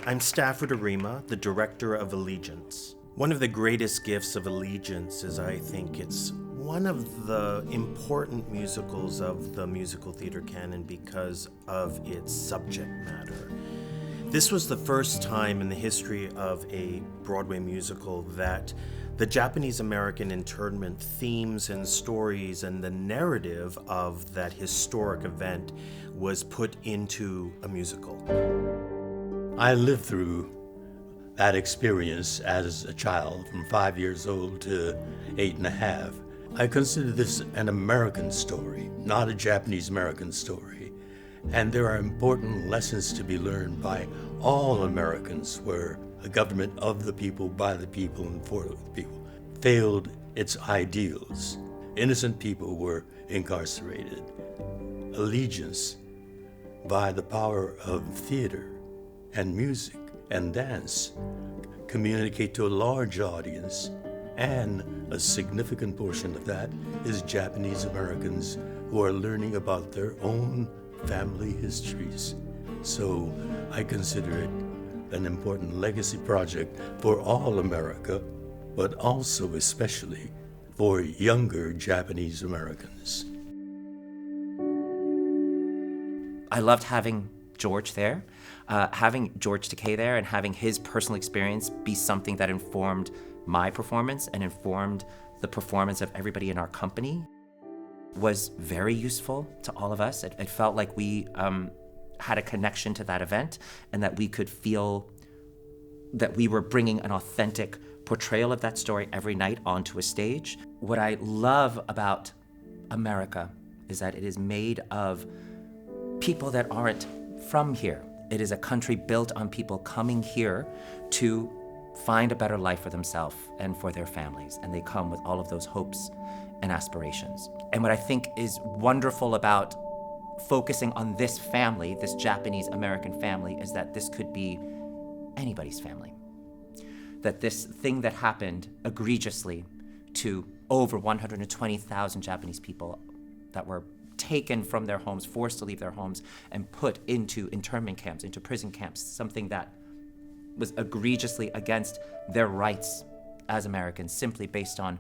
I'm Stafford Arima, the director of Allegiance. One of the greatest gifts of Allegiance is I think it's one of the important musicals of the musical theater canon because of its subject matter. This was the first time in the history of a Broadway musical that the Japanese-American internment themes and stories and the narrative of that historic event was put into a musical. I lived through that experience as a child from 5 years old to 8.5. I consider this an American story, not a Japanese-American story. And there are important lessons to be learned by all Americans where a government of the people, by the people, and for the people failed its ideals. Innocent people were incarcerated. Allegiance, by the power of theater and music and dance, communicate to a large audience, and a significant portion of that is Japanese Americans who are learning about their own family histories. So I consider it an important legacy project for all America, but also especially for younger Japanese Americans. I loved having George there, having George Takei there, and having his personal experience be something that informed my performance and informed the performance of everybody in our company was very useful to all of us. It felt like we had a connection to that event and that we could feel that we were bringing an authentic portrayal of that story every night onto a stage. What I love about America is that it is made of people that aren't from here. It is a country built on people coming here to find a better life for themselves and for their families, and they come with all of those hopes and aspirations. And what I think is wonderful about focusing on this family, this Japanese-American family, is that this could be anybody's family. That this thing that happened egregiously to over 120,000 Japanese people that were taken from their homes, forced to leave their homes, and put into internment camps, into prison camps, something that was egregiously against their rights as Americans, simply based on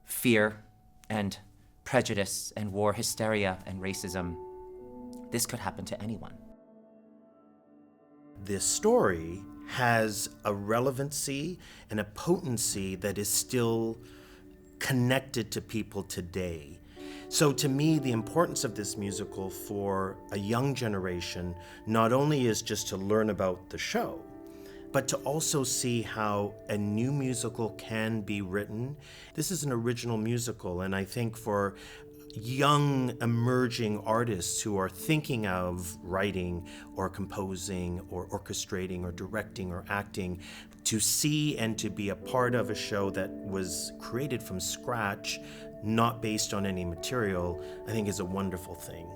fear and prejudice and war hysteria and racism. This could happen to anyone. This story has a relevancy and a potency that is still connected to people today. So to me, the importance of this musical for a young generation not only is just to learn about the show, but to also see how a new musical can be written. This is an original musical, and I think for young emerging artists who are thinking of writing or composing or orchestrating or directing or acting, to see and to be a part of a show that was created from scratch, not based on any material, I think is a wonderful thing.